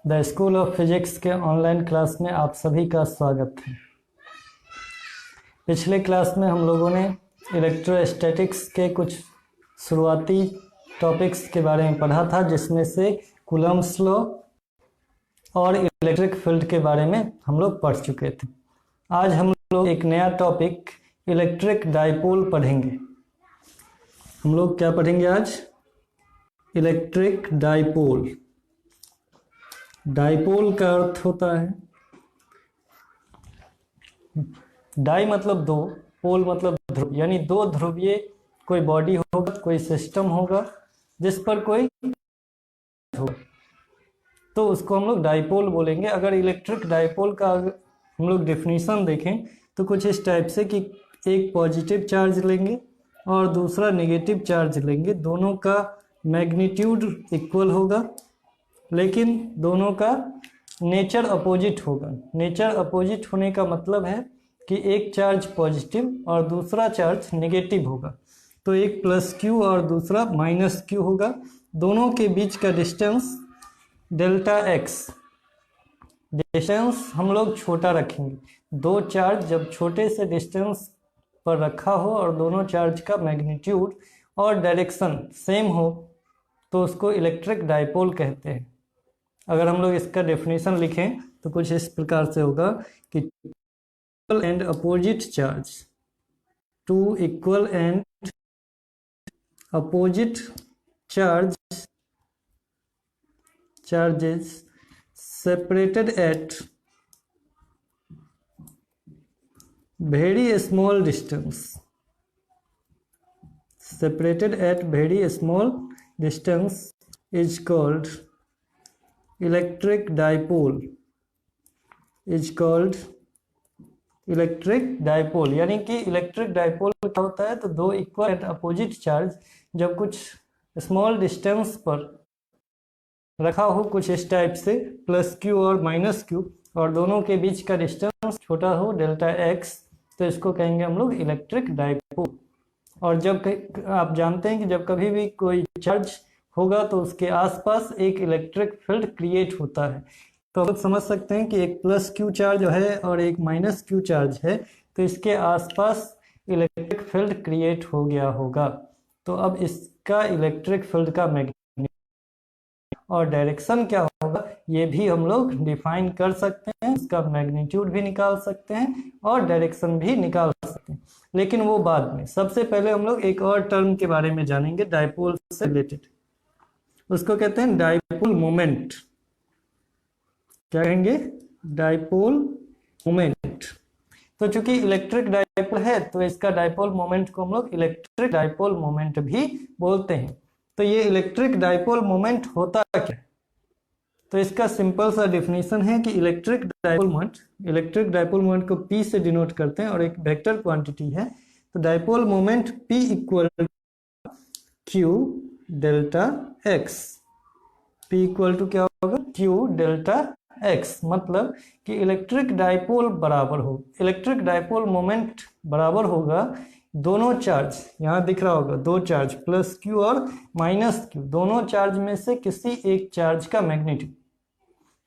The school of physics के online class में आप सभी का स्वागत है। पिछले क्लास में हम लोगों ने इलेक्ट्रोस्टैटिक्स के कुछ शुरुआती टॉपिक्स के बारे में पढ़ा था, जिसमें से कूलम्ब्स लॉ और इलेक्ट्रिक फील्ड के बारे में हम लोग पढ़ चुके थे। आज हम लोग एक नया टॉपिक इलेक्ट्रिक डाइपोल पढ़ेंगे। हम लोग क्या पढ़ेंगे आज? Electric dipole. डाइपोल का अर्थ होता है, डाई मतलब दो, पोल मतलब ध्रुव, यानी दो ध्रुवीय कोई बॉडी होगा, कोई सिस्टम होगा जिस पर कोई होगा, तो उसको हम लोग डाइपोल बोलेंगे। अगर इलेक्ट्रिक डाइपोल का हम लोग डेफिनेशन देखें तो कुछ इस टाइप से कि एक पॉजिटिव चार्ज लेंगे और दूसरा नेगेटिव चार्ज लेंगे, दोनों का मैग्नीट्यूड इक्वल होगा, लेकिन दोनों का नेचर अपोजिट होगा। नेचर अपोजिट होने का मतलब है कि एक चार्ज पॉजिटिव और दूसरा चार्ज नेगेटिव होगा, तो एक प्लस क्यू और दूसरा माइनस क्यू होगा। दोनों के बीच का डिस्टेंस डेल्टा एक्स, डिस्टेंस हम लोग छोटा रखेंगे। दो चार्ज जब छोटे से डिस्टेंस पर रखा हो और दोनों चार्ज का मैग्नीट्यूड और डायरेक्शन सेम हो तो उसको इलेक्ट्रिक डाइपोल कहते हैं। अगर हम लोग इसका डेफिनेशन लिखें तो कुछ इस प्रकार से होगा कि equal and opposite charge, two equal and opposite charges separated at very small distance, separated at very small distance is called electric dipole, is called electric dipole। यानी कि इलेक्ट्रिक डाइपोल क्या होता है? तो दो इक्वल एंड अपोजिट चार्ज जब कुछ small distance पर रखा हो, कुछ इस टाइप से प्लस क्यू और माइनस क्यू, और दोनों के बीच का डिस्टेंस छोटा हो डेल्टा एक्स, तो इसको कहेंगे हम लोग इलेक्ट्रिक डाइपोल। और जब आप जानते हैं कि जब कभी भी कोई चार्ज होगा तो उसके आसपास एक इलेक्ट्रिक फील्ड क्रिएट होता है। तो आप समझ सकते हैं कि एक प्लस क्यू चार्ज है और एक माइनस क्यू चार्ज है, तो इसके आसपास इलेक्ट्रिक फील्ड क्रिएट हो गया होगा। तो अब इसका इलेक्ट्रिक फील्ड का मैग्नीट्यूड और डायरेक्शन क्या होगा ये भी हम लोग डिफाइन कर सकते हैं। इसका मैग्नीट्यूड भी निकाल सकते हैं और डायरेक्शन भी निकाल सकते हैं, लेकिन वो बाद में। सबसे पहले हम लोग एक और टर्म के बारे में जानेंगे डाइपोल से रिलेटेड, उसको कहते हैं डाइपोल मोमेंट। क्या कहेंगे? Dipole moment. तो चूंकि इलेक्ट्रिक डाइपोल है तो इसका डाइपोल मोमेंट को हम लोग इलेक्ट्रिक डाइपोल मोमेंट भी बोलते हैं। तो ये इलेक्ट्रिक डाइपोल मोमेंट होता क्या है? तो इसका सिंपल सा डेफिनेशन है कि इलेक्ट्रिक डाइपोल मोमेंट को P से डिनोट करते हैं और एक वेक्टर क्वांटिटी है। तो dipole moment P equal Q delta x. P equal to क्या होगा? Q delta x. मतलब कि इलेक्ट्रिक डाइपोल मोमेंट बराबर होगा दोनों चार्ज, यहाँ दिख रहा होगा दो चार्ज प्लस क्यू और माइनस क्यू, दोनों चार्ज में से किसी एक चार्ज का मैग्नीट्यूड।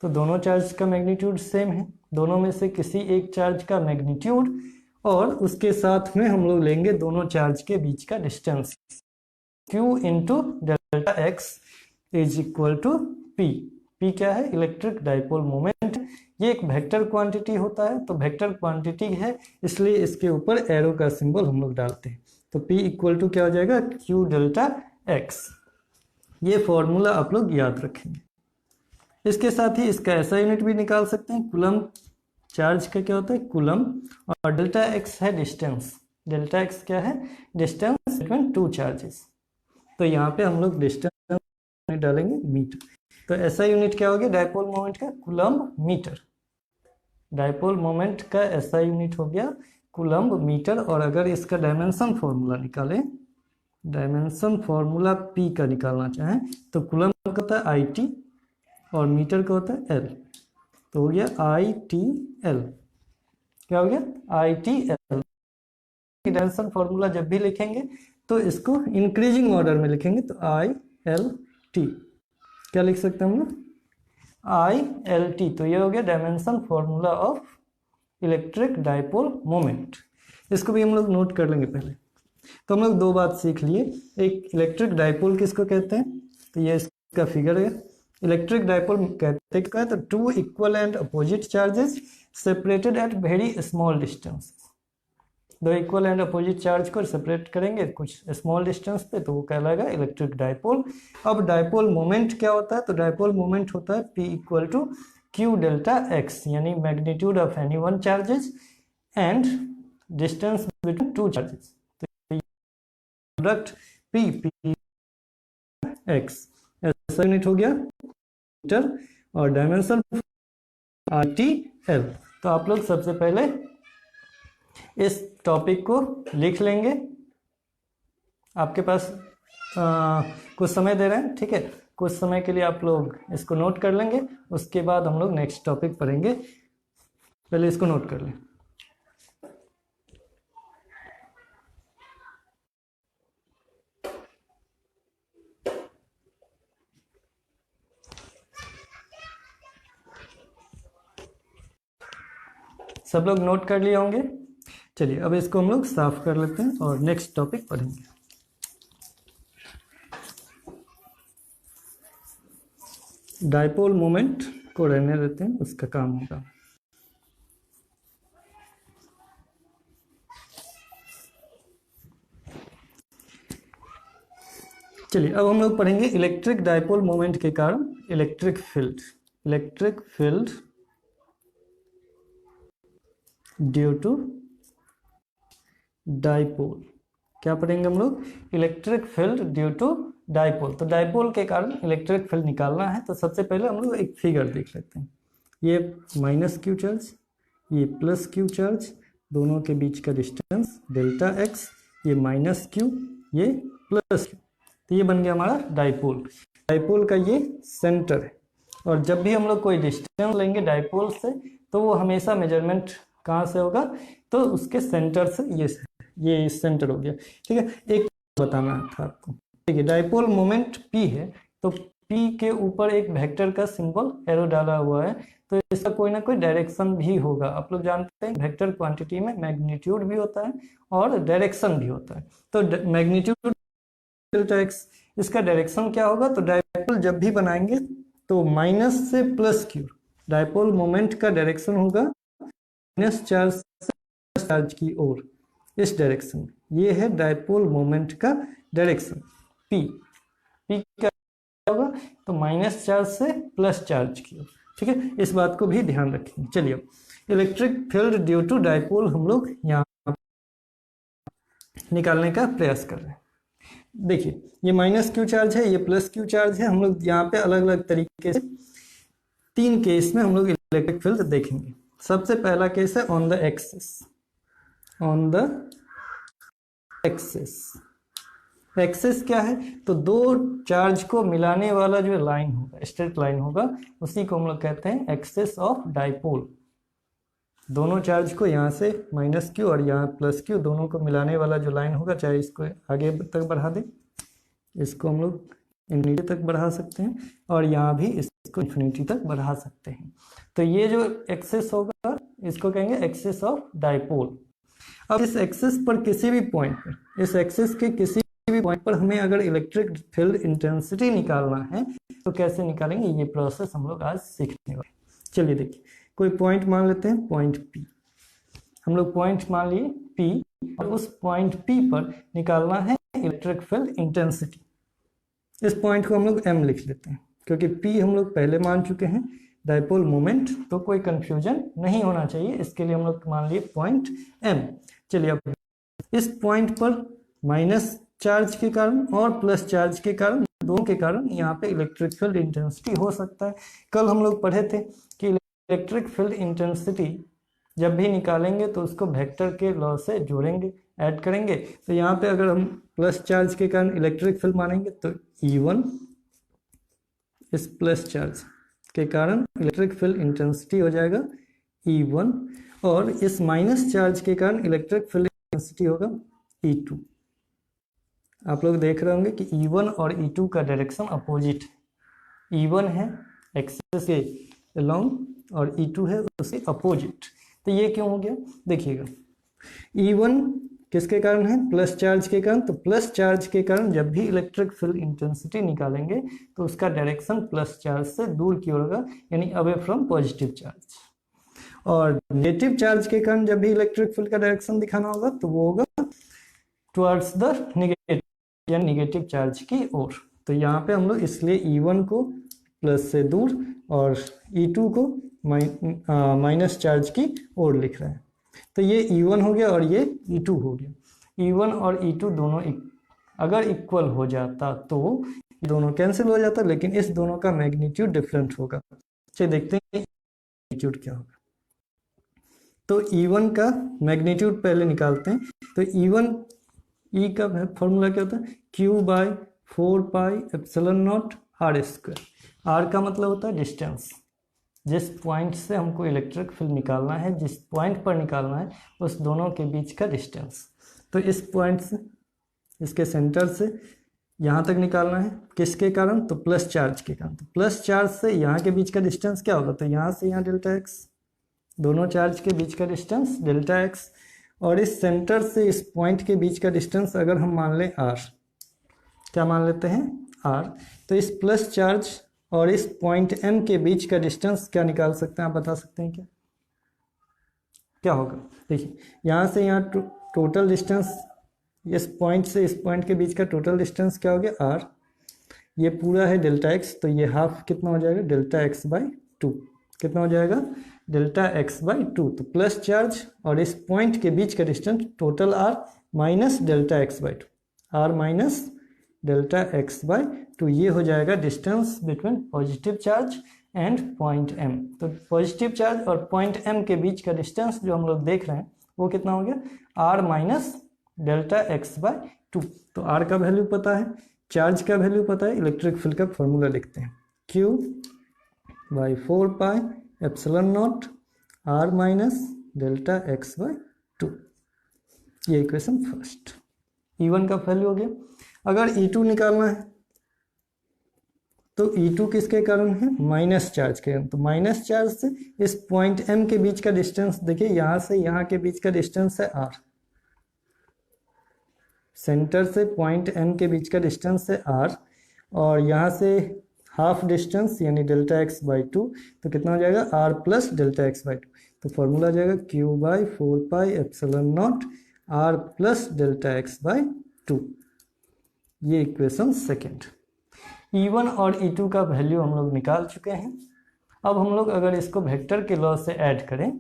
तो दोनों चार्ज का मैग्नीट्यूड सेम है, दोनों में से किसी एक चार्ज का मैग्नीट्यूड, और उसके साथ में हम लोग लेंगे दोनों चार्ज के बीच का distance. Q into delta x is equal to P. P क्या है? Electric dipole moment. ये एक वेक्टर क्वांटिटी होता है, तो वेक्टर क्वांटिटी है इसलिए इसके ऊपर एरो का सिंबल हम लोग डालते हैं। तो P इक्वल टू क्या हो जाएगा? Q delta x. ये फॉर्मूला आप लोग याद रखेंगे। इसके साथ ही इसका ऐसा यूनिट भी निकाल सकते हैं। कूलम चार्ज का क्या होता है? कूलम। और डेल्टा एक्स है डिस्टेंस। डेल्टा एक्स क्या है? Distance between two charges. तो यहाँ पे हम लोग डिस्टेंस डालेंगे मीटर। तो ऐसा यूनिट क्या हो गया डाइपोल मोमेंट का? Coulomb metre. डाइपोल मोमेंट का ऐसा यूनिट हो गया कूलम्ब मीटर। और अगर इसका डायमेंशन फॉर्मूला निकालें, डायमेंशन फॉर्मूला P का निकालना चाहें तो कूलम्ब का होता है IT और मीटर का होता है L। तो हो गया ITL। क्या हो गया? ITL। डायमेंशन फॉर्मूला जब भी लिखेंगे तो इसको इंक्रीजिंग ऑर्डर में लिखेंगे, तो ILT। क्या लिख सकते हैं हम लोग? ILT। तो ये हो गया dimension formula of electric dipole moment. इसको भी हम लोग नोट कर लेंगे पहले। तो हम लोग दो बात सीख लिए, एक इलेक्ट्रिक डाइपोल किसको कहते हैं, तो ये इसका फिगर है। इलेक्ट्रिक डाइपोल कहते हैं तो two equal and opposite charges separated at very small distance. दो इक्वल एंड अपोजिट चार्ज को सेपरेट करेंगे कुछ स्मॉल डिस्टेंस पे, तो वो कहलाएगा इलेक्ट्रिक डाइपोल। अब डाइपोल मोमेंट क्या होता है, तो डाइपोल मोमेंट होता है P equal to Q delta x, यानी magnitude of any one charges and distance between two charges. तो प्रोडक्ट P x ऐसा यूनिट हो गया मीटर और डायमेंशन RTL। तो आप लोग सबसे पहले इस टॉपिक को लिख लेंगे। आपके पास कुछ समय दे रहे हैं, ठीक है, कुछ समय के लिए आप लोग इसको नोट कर लेंगे, उसके बाद हम लोग नेक्स्ट टॉपिक पढ़ेंगे। पहले इसको नोट कर लें। सब लोग नोट कर लिए होंगे। चलिए अब इसको हम लोग साफ कर लेते हैं और नेक्स्ट टॉपिक पढ़ेंगे। डाइपोल मोमेंट को रहने देते हैं, उसका काम होगा। चलिए अब हम लोग पढ़ेंगे इलेक्ट्रिक डाइपोल मोमेंट के कारण electric field. Electric field due to dipole. क्या पढ़ेंगे हम लोग, electric field due to dipole. तो डाइपोल के कारण इलेक्ट्रिक फील्ड निकालना है, तो सबसे पहले हम लोग एक फिगर देख लेते हैं। ये माइनस क्यू चार्ज, ये प्लस क्यू चार्ज, दोनों के बीच का डिस्टेंस डेल्टा x, ये माइनस क्यू, ये प्लस क्यू, तो ये बन गया हमारा डाइपोल। डाइपोल का ये सेंटर है, और जब भी हम लोग कोई डिस्टेंस लेंगे डाइपोल से, तो वो हमेशा मेजरमेंट कहाँ से होगा, तो उसके सेंटर से। ये सेंटर हो गया, ठीक है। एक बताना था आपको, ठीक है, डाइपोल मोमेंट P है, तो P के ऊपर एक वेक्टर का सिंबल एरो डाला हुआ है, तो इसका कोई ना कोई डायरेक्शन भी होगा। आप लोग जानते हैं वेक्टर क्वांटिटी में मैग्नीट्यूड भी होता है और डायरेक्शन भी होता है। तो मैग्नीट्यूड डेल्टा x, इसका डायरेक्शन क्या होगा, तो डाइपोल जब भी बनाएंगे तो माइनस से प्लस क्यू, डाइपोल मोमेंट का डायरेक्शन होगा माइनस चार्ज से प्लस चार्ज की ओर, इस डायरेक्शन में। ये है डाइपोल मोमेंट का डायरेक्शन P का होगा, तो माइनस चार्ज से प्लस चार्ज की ओर, ठीक है। इस बात को भी ध्यान रखेंगे। चलिए electric field due to dipole हम लोग यहाँ निकालने का प्रयास कर रहे हैं। देखिए ये माइनस क्यू चार्ज है, ये प्लस क्यू चार्ज है। हम लोग यहाँ पे अलग अलग तरीके से 3 केस में हम लोग इलेक्ट्रिक फील्ड देखेंगे। सबसे पहला केस है on the axis. On the axis, axis क्या है, तो दो चार्ज को मिलाने वाला जो लाइन होगा, स्ट्रेट लाइन होगा, उसी को हम लोग कहते हैं एक्सिस ऑफ डाइपोल। दोनों चार्ज को यहाँ से माइनस क्यू और यहाँ प्लस क्यू, दोनों को मिलाने वाला जो लाइन होगा, चाहे इसको आगे तक बढ़ा दें, इसको हम लोग इन्फिनिटी तक बढ़ा सकते हैं, और यहाँ भी इसको इन्फिनिटी तक बढ़ा सकते हैं। तो ये जो एक्सिस होगा इसको कहेंगे एक्सिस ऑफ डाइपोल। अब इस एक्सिस पर किसी भी पॉइंट पर, इस एक्सिस के किसी भी पॉइंट पर हमें अगर इलेक्ट्रिक फील्ड इंटेंसिटी निकालना है, तो कैसे निकालेंगे, ये प्रोसेस हम लोग आज सीखने वाले। चलिए देखिए, कोई पॉइंट मान लेते हैं, पॉइंट P। हम लोग पॉइंट मान लिए P, और उस पॉइंट P पर निकालना है इलेक्ट्रिक फील्ड इंटेंसिटी। इस पॉइंट को हम लोग M लिख लेते हैं, क्योंकि P हम लोग पहले मान चुके हैं डाइपोल मोमेंट, तो कोई कंफ्यूजन नहीं होना चाहिए, इसके लिए हम लोग मान लिए पॉइंट M। चलिए अब इस पॉइंट पर माइनस चार्ज के कारण और प्लस चार्ज के कारण, दोनों के कारण यहाँ पे इलेक्ट्रिक फील्ड इंटेंसिटी हो सकता है। कल हम लोग पढ़े थे कि इलेक्ट्रिक फील्ड इंटेंसिटी जब भी निकालेंगे तो उसको वेक्टर के लॉ से जोड़ेंगे, ऐड करेंगे। तो यहाँ पे अगर हम प्लस चार्ज के कारण इलेक्ट्रिक फील्ड मानेंगे, तो E1 इस प्लस चार्ज के कारण इलेक्ट्रिक फील्ड इंटेंसिटी हो जाएगा E1, और इस माइनस चार्ज के कारण इलेक्ट्रिक फील्ड इंटेंसिटी होगा E2। आप लोग देख रहे होंगे कि E1 और E2 का डायरेक्शन अपोजिट है। E1 है एक्सिस के अलोंग और E2 है उसके अपोजिट। तो ये क्यों हो गया, देखिएगा E1 किसके कारण है, प्लस चार्ज के कारण। तो प्लस चार्ज के कारण जब भी इलेक्ट्रिक फील्ड इंटेंसिटी निकालेंगे तो उसका डायरेक्शन प्लस चार्ज से दूर की ओर होगा, यानी अवे फ्रॉम पॉजिटिव चार्ज। और नेगेटिव चार्ज के कारण जब भी इलेक्ट्रिक फील्ड का डायरेक्शन दिखाना होगा तो वो होगा टुवर्ड्स द नेगेटिव, यानी नेगेटिव चार्ज की ओर। तो यहाँ पे हम लोग इसलिए E1 को प्लस से दूर और E2 को माइनस चार्ज की ओर लिख रहे हैं। तो ये E1 हो गया और ये E2 हो गया। E1 और E2 दोनों अगर इक्वल हो जाता तो दोनों कैंसिल हो जाता, लेकिन इस दोनों का मैग्नीट्यूड डिफरेंट होगा। चलिए देखते हैं मैग्नीट्यूड क्या होगा। तो E1 का मैग्नीट्यूड पहले निकालते हैं। तो E1 E का फॉर्मूला क्या होता है, Q/4πε0 r²। r का मतलब होता है डिस्टेंस, जिस पॉइंट से हमको इलेक्ट्रिक फील्ड निकालना है, जिस पॉइंट पर निकालना है, उस दोनों के बीच का डिस्टेंस। तो इस पॉइंट से, इसके सेंटर से यहाँ तक निकालना है, किसके कारण, तो प्लस चार्ज के कारण। तो प्लस चार्ज से यहाँ के बीच का डिस्टेंस क्या होगा, तो यहाँ से यहाँ डेल्टा एक्स, दोनों चार्ज के बीच का डिस्टेंस डेल्टा एक्स। और इस सेंटर से इस पॉइंट के बीच का डिस्टेंस अगर हम मान लें r, क्या मान लेते हैं r, तो इस प्लस चार्ज और इस पॉइंट M के बीच का डिस्टेंस क्या निकाल सकते हैं, आप बता सकते हैं क्या, क्या होगा। देखिए यहाँ से यहाँ टोटल डिस्टेंस, इस पॉइंट से इस पॉइंट के बीच का टोटल डिस्टेंस क्या हो गया r, ये पूरा है डेल्टा एक्स, तो ये हाफ कितना हो जाएगा, डेल्टा x/2। कितना हो जाएगा, डेल्टा x/2। तो प्लस चार्ज और इस पॉइंट के बीच का distance total r minus delta x/2, r minus delta x/2, ये हो जाएगा distance between positive charge and point M। तो पॉजिटिव चार्ज और पॉइंट M के बीच का डिस्टेंस जो हम लोग देख रहे हैं वो कितना हो गया, r माइनस डेल्टा x/2। तो r का वैल्यू पता है, चार्ज का वैल्यू पता है, इलेक्ट्रिक फील्ड का फॉर्मूला लिखते हैं, Q/4πε0 r minus delta x/2। ये इक्वेशन फर्स्ट। E1 का वैल्यू हो गया। अगर E2 निकालना है तो E2 किसके कारण है, माइनस चार्ज के कारण। तो माइनस चार्ज से इस पॉइंट M के बीच का डिस्टेंस, देखिए यहाँ से यहाँ के बीच का डिस्टेंस है r, सेंटर से पॉइंट M के बीच का डिस्टेंस है r, और यहाँ से हाफ डिस्टेंस यानी डेल्टा x/2, तो कितना हो जाएगा, r प्लस डेल्टा x/2। तो फॉर्मूला आ जाएगा Q/4πε0 r plus delta x/2। ये इक्वेशन सेकेंड। E1 और E2 का वैल्यू हम लोग निकाल चुके हैं। अब हम लोग अगर इसको वेक्टर के लॉ से ऐड करें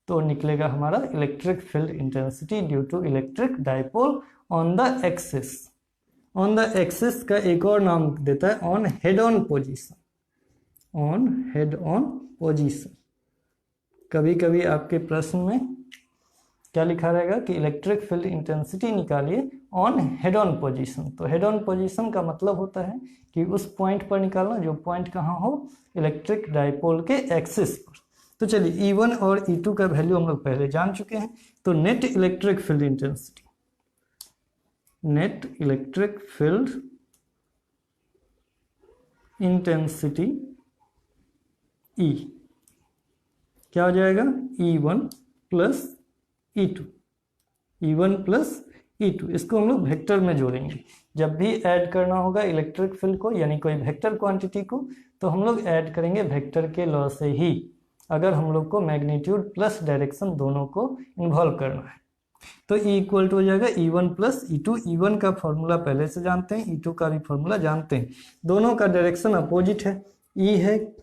तो निकलेगा हमारा electric field intensity due to electric dipole on the axis. On the axis का एक और नाम देता है on head on position, on head on position. कभी कभी आपके प्रश्न में क्या लिखा रहेगा कि इलेक्ट्रिक फील्ड इंटेंसिटी निकालिए ऑन हेड ऑन पोजीशन। तो हेड ऑन पोजीशन का मतलब होता है कि उस पॉइंट पर निकालना जो पॉइंट कहाँ हो, इलेक्ट्रिक डाइपोल के एक्सिस पर। तो चलिए E1 और E2 का वैल्यू हम लोग पहले जान चुके हैं। तो net electric field intensity, net electric field intensity E क्या हो जाएगा, E1 plus E2, E1 plus E2। इसको हम लोग वेक्टर में जोड़ेंगे। जब भी ऐड करना होगा इलेक्ट्रिक फील्ड को, यानी कोई वेक्टर क्वांटिटी को, तो हम लोग ऐड करेंगे वेक्टर के लॉ से ही, अगर हम लोग को मैग्नीट्यूड प्लस डायरेक्शन दोनों को इन्वॉल्व करना है। तो E इक्वल टू हो जाएगा E1 प्लस E2। E1 का फॉर्मूला पहले से जानते हैं, E2 का भी फॉर्मूला जानते हैं। दोनों का डायरेक्शन अपोजिट है, E है,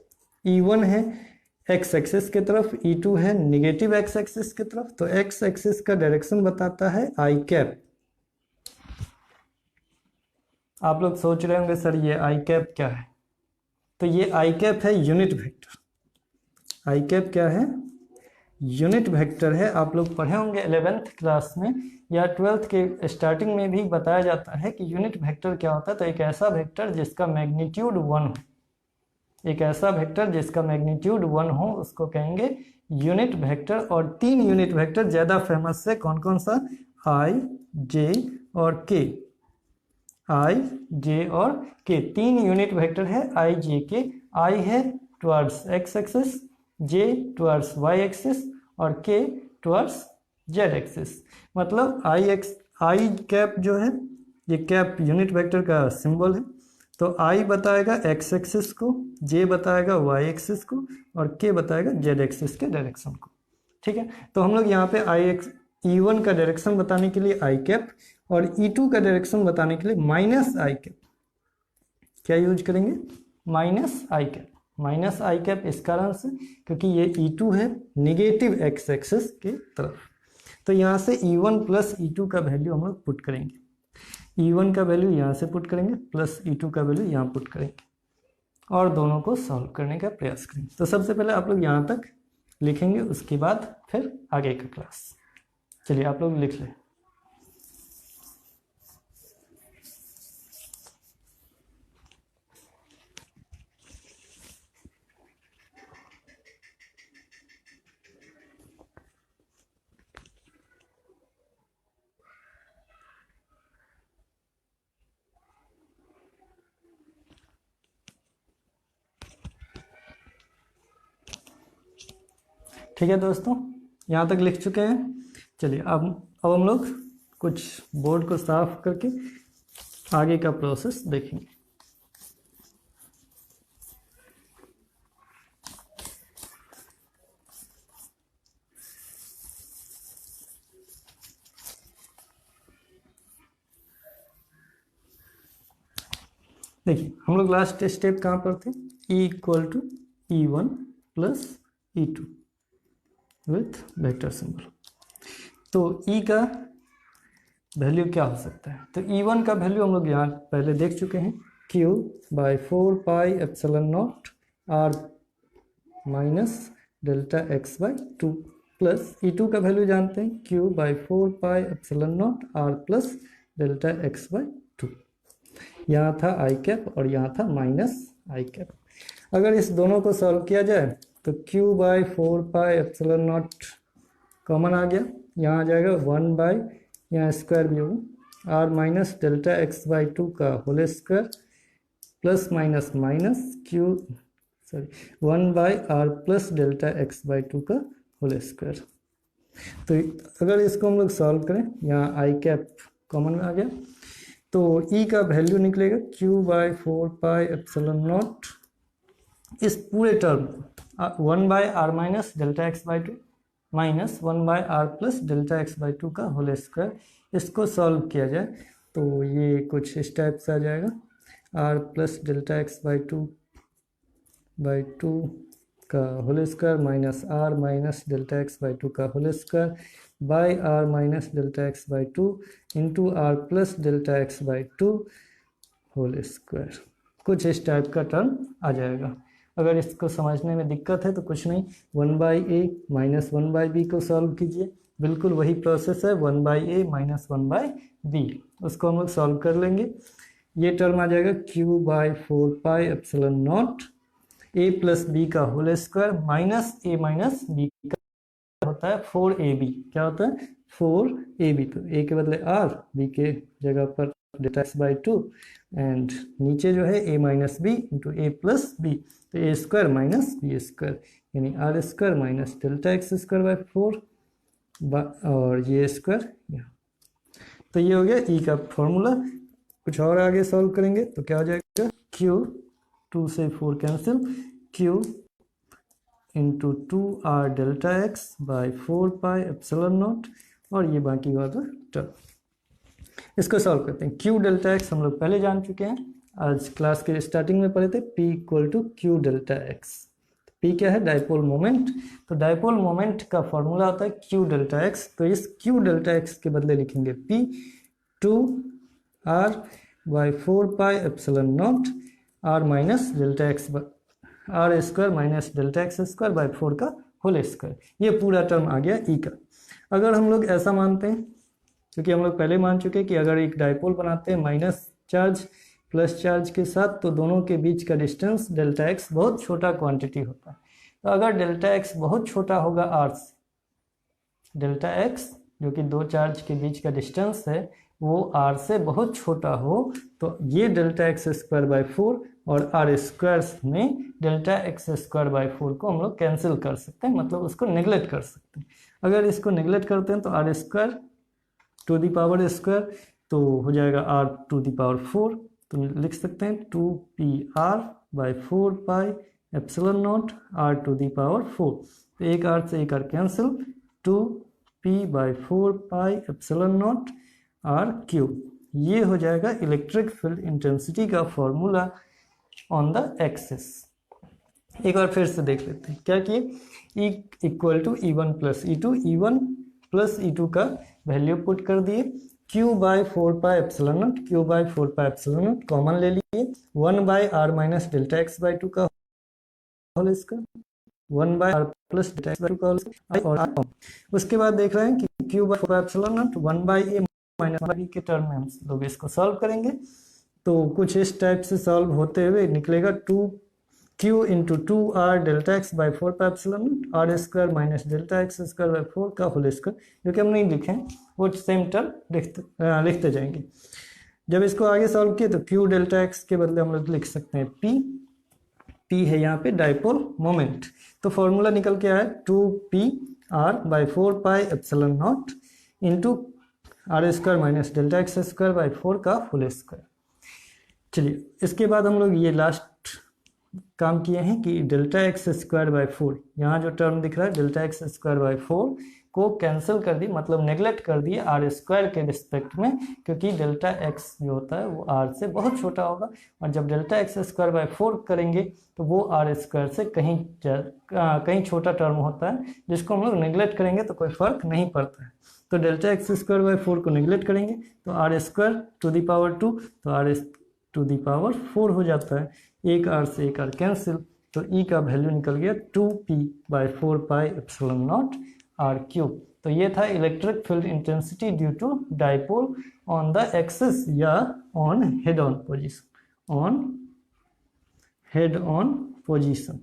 E1 है एक्स एक्सिस की तरफ, E2 है निगेटिव एक्स एक्सिस की तरफ। तो एक्स एक्सिस का डायरेक्शन बताता है आई कैप। आप लोग सोच रहे होंगे सर ये आई कैप क्या है, तो ये आई कैप है यूनिट वेक्टर। आई कैप क्या है, यूनिट वेक्टर है। आप लोग पढ़े होंगे 11th क्लास में या 12th के स्टार्टिंग में भी बताया जाता है कि यूनिट वेक्टर क्या होता है। तो एक ऐसा वेक्टर जिसका मैग्नीट्यूड 1 हो, एक ऐसा वेक्टर जिसका मैग्नीट्यूड 1 हो उसको कहेंगे यूनिट वेक्टर। और 3 यूनिट वेक्टर ज़्यादा फेमस है, कौन कौन सा, आई, जे और के। आई, जे और के 3 यूनिट वेक्टर है, आई जे के। आई है टुवर्ड्स एक्स एक्सिस, जे टुवर्ड्स वाई एक्सिस और के टुवर्ड्स जेड एक्सिस। मतलब आई कैप जो है, ये कैप यूनिट वेक्टर का सिंबल है, तो आई बताएगा एक्स एक्सिस को, जे बताएगा वाई एक्सिस को और के बताएगा जेड एक्सिस के डायरेक्शन को। ठीक है, तो हम लोग यहाँ पे E1 का डायरेक्शन बताने के लिए आई कैप और E2 का डायरेक्शन बताने के लिए माइनस आई कैप क्या यूज करेंगे, माइनस आई कैप। माइनस आई कैप इस कारण से क्योंकि ये E2 है निगेटिव एक्स एक्सिस के तरफ, तो यहाँ से E1 प्लस E2 का वैल्यू हम लोग पुट करेंगे। E1 का वैल्यू यहाँ से पुट करेंगे प्लस E2 का वैल्यू यहाँ पुट करेंगे और दोनों को सॉल्व करने का प्रयास करेंगे। तो सबसे पहले आप लोग यहाँ तक लिखेंगे, उसके बाद फिर आगे का क्लास। चलिए आप लोग लिख लें। ठीक है दोस्तों, यहाँ तक लिख चुके हैं। चलिए अब हम लोग कुछ बोर्ड को साफ करके आगे का प्रोसेस देखेंगे। देखिए हम लोग लास्ट स्टेप कहाँ पर थे, E=E1 plus E2 with vector symbol. तो E का वैल्यू क्या हो सकता है, तो E1 का वैल्यू हम लोग यहाँ पहले देख चुके हैं, Q/4πε0 R minus delta x/2 plus E2 का वैल्यू जानते हैं Q/4πε0 R plus delta x/2। यहाँ था आई कैप और यहाँ था माइनस आई कैप। अगर इस दोनों को सॉल्व किया जाए तो Q/4πε0 कॉमन आ गया, यहाँ आ जाएगा 1 यहाँ स्क्वायर भी होगा R माइनस डेल्टा x/2 का whole square plus minus minus 1/R plus delta x/2 का होल स्क्वायर। तो अगर इसको हम लोग सॉल्व करें, यहाँ आई कैप कॉमन में आ गया, तो E का वैल्यू निकलेगा Q/4πε0 इस पूरे term 1/R minus delta x/2 minus 1/R plus delta x/2 का होल स्क्वायर। इसको सॉल्व किया जाए तो ये कुछ इस टाइप से आ जाएगा, R प्लस डेल्टा x/2 का whole square minus R minus delta x/2 का whole square by R minus delta x/2 into R plus delta x/2 whole square. कुछ इस टाइप का टर्म आ जाएगा। अगर इसको समझने में दिक्कत है तो कुछ नहीं, 1/A माइनस 1/B को सॉल्व कीजिए, बिल्कुल वही प्रोसेस है, 1/A माइनस 1/B, उसको हम लोग सॉल्व कर लेंगे। ये टर्म आ जाएगा Q/4πε0 A प्लस B का whole square minus A minus B का होता है 4AB। क्या होता है 4AB, तो A के बदले R, B के जगह पर डेल्टा x/2 एंड नीचे जो है A minus B into A plus B, तो A square minus B square यानी R square minus delta x²/4 और ये स्क्वायर यहाँ। तो ये हो गया E का फॉर्मूला। कुछ और आगे सॉल्व करेंगे तो क्या हो जाएगा, Q 2 से 4 cancel, Q into 2R delta x/4πε0 और ये बाकी वाला टर्म। इसको सॉल्व करते हैं। Q डेल्टा x हम लोग पहले जान चुके हैं, आज क्लास के स्टार्टिंग में पढ़े थे, P = Q delta x। P क्या है, डाइपोल मोमेंट। तो डाइपोल मोमेंट का फॉर्मूला होता है Q डेल्टा x। तो इस Q डेल्टा x के बदले लिखेंगे P 2R/4πε0 R minus delta x R square minus delta x²/4 का होल स्क्वायर। ये पूरा टर्म आ गया E का। अगर हम लोग ऐसा मानते हैं, क्योंकि हम लोग पहले मान चुके हैं कि अगर एक डाइपोल बनाते हैं माइनस चार्ज प्लस चार्ज के साथ तो दोनों के बीच का डिस्टेंस डेल्टा x बहुत छोटा क्वांटिटी होता है। तो अगर डेल्टा x बहुत छोटा होगा R से, डेल्टा x जो कि दो चार्ज के बीच का डिस्टेंस है वो R से बहुत छोटा हो, तो ये डेल्टा x²/4 और आर स्क्वायर में डेल्टा एक्स स्क्वायर बाई 4 को हम लोग कैंसिल कर सकते हैं, मतलब उसको नेगलेक्ट कर सकते हैं। अगर इसको नेगलेक्ट करते हैं तो R square to the power square तो हो जाएगा आर टू दी पावर 4, तो लिख सकते हैं 2pr by 4 pi epsilon not R to the power 4। तो एक आर से एक R cancel, 2p by 4 pi epsilon not R cube. ये हो जाएगा इलेक्ट्रिक फील्ड इंटेंसिटी का फॉर्मूला ऑन द एक्सिस। एक बार फिर से देख लेते हैं क्या कि E equal to E1 plus E2, E1 plus E2 का वैल्यू पुट कर दिए, Q by 4 pi epsilon naught, Q by 4 pi epsilon naught common ले लिए, 1 by R minus delta X by 2 का whole square, 1 by R plus delta X by 2 का whole square और are. उसके बाद देख रहे हैं कि Q by 4 pi epsilon naught 1 by A minus B के टर्म में हम लोग इसको सॉल्व करेंगे। तो कुछ इस टाइप से सॉल्व होते हुए निकलेगा 2q into 2r delta X by 4 pi epsilon not R square minus delta X square by 4 का होल स्क्वायर, जो कि हम नहीं लिखे वो सेम टर्म लिखते जाएंगे। जब इसको आगे सॉल्व किए तो q डेल्टा एक्स के बदले हम लोग लिख सकते हैं p है यहाँ पे डाइपोल मोमेंट। तो फॉर्मूला निकल के आया 2pr by 4 pi epsilon naught into R square minus delta X square by 4 का होल स्क्वायर। चलिए इसके बाद हम लोग ये लास्ट काम किए हैं कि डेल्टा एक्स स्क्वायर बाई 4, यहाँ जो टर्म दिख रहा है डेल्टा एक्स स्क्वायर बाई 4 को कैंसिल कर दी, मतलब नेगलेक्ट कर दिए आर स्क्वायर के रिस्पेक्ट में, क्योंकि डेल्टा एक्स जो होता है वो आर से बहुत छोटा होगा, और जब डेल्टा एक्स स्क्वायर बाई 4 करेंगे तो वो आर स्क्वायर से कहीं छोटा टर्म होता है, जिसको हम लोग नेगलेक्ट करेंगे तो कोई फर्क नहीं पड़ता है। तो डेल्टा एक्स स्क्वायर बाई 4 को नेगलेक्ट करेंगे तो R square to the power 2, तो आर टू दी पावर 4 हो जाता है, एक आर से एक आर कैंसिल, तो ई का वैल्यू निकल गया 2p by 4 pi epsilon not R cube. तो ये था electric field intensity due to dipole on the axis या on head on position, on head on position.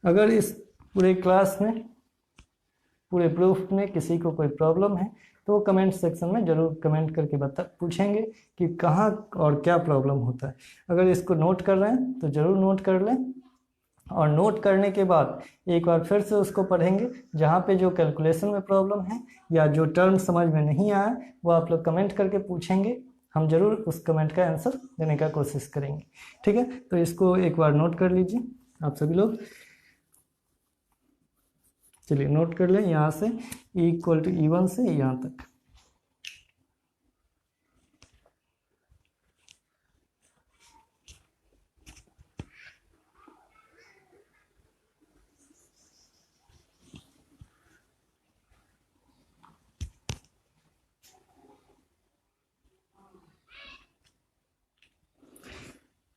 अगर इस पूरे क्लास में, पूरे प्रूफ में किसी को कोई प्रॉब्लम है तो वो कमेंट सेक्शन में ज़रूर कमेंट करके पूछेंगे कि कहाँ और क्या प्रॉब्लम होता है। अगर इसको नोट कर रहे हैं तो ज़रूर नोट कर लें, और नोट करने के बाद एक बार फिर से उसको पढ़ेंगे, जहाँ पे जो कैलकुलेशन में प्रॉब्लम है या जो टर्म समझ में नहीं आया वो आप लोग कमेंट करके पूछेंगे, हम ज़रूर उस कमेंट का आंसर देने का कोशिश करेंगे। ठीक है, तो इसको एक बार नोट कर लीजिए आप सभी लोग। चलिए नोट कर लें यहाँ से E इक्वल टू E1 से यहाँ तक।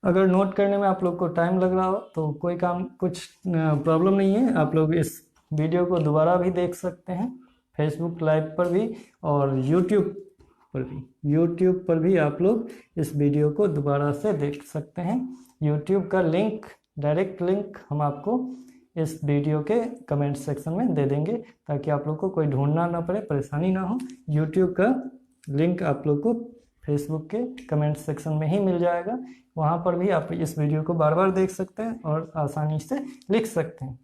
अगर नोट करने में आप लोग को टाइम लग रहा हो तो कोई कुछ प्रॉब्लम नहीं है, आप लोग इस वीडियो को दोबारा भी देख सकते हैं, फेसबुक लाइव पर भी और यूट्यूब पर भी आप लोग इस वीडियो को दोबारा से देख सकते हैं। यूट्यूब का लिंक, डायरेक्ट लिंक हम आपको इस वीडियो के कमेंट सेक्शन में दे देंगे, ताकि आप लोग को कोई ढूंढना ना पड़े, परेशानी ना हो। यूट्यूब का लिंक आप लोग को फेसबुक के कमेंट सेक्शन में ही मिल जाएगा, वहाँ पर भी आप इस वीडियो को बार बार देख सकते हैं और आसानी से लिख सकते हैं।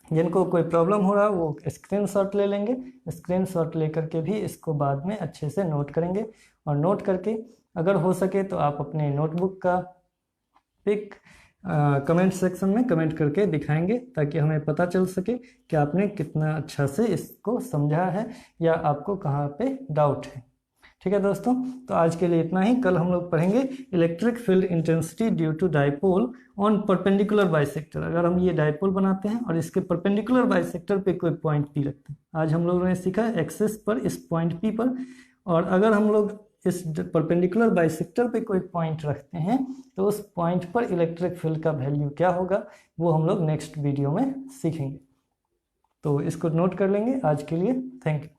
जिनको कोई प्रॉब्लम हो रहा है वो स्क्रीनशॉट ले लेंगे, स्क्रीनशॉट लेकर के भी इसको बाद में अच्छे से नोट करेंगे, और नोट करके अगर हो सके तो आप अपने नोटबुक का पिक कमेंट सेक्शन में कमेंट करके दिखाएंगे, ताकि हमें पता चल सके कि आपने कितना अच्छा से इसको समझा है या आपको कहाँ पे डाउट है। ठीक है दोस्तों, तो आज के लिए इतना ही। कल हम लोग पढ़ेंगे electric field intensity due to dipole on perpendicular bisector. अगर हम ये डाइपोल बनाते हैं और इसके परपेंडिकुलर बाइसेक्टर पे कोई पॉइंट पी रखते हैं, आज हम लोगों ने सीखा एक्सिस पर इस पॉइंट पी पर, और अगर हम लोग इस परपेंडिकुलर बाइसेक्टर पे कोई पॉइंट रखते हैं तो उस पॉइंट पर इलेक्ट्रिक फील्ड का वैल्यू क्या होगा वो हम लोग नेक्स्ट वीडियो में सीखेंगे। तो इसको नोट कर लेंगे। आज के लिए थैंक यू।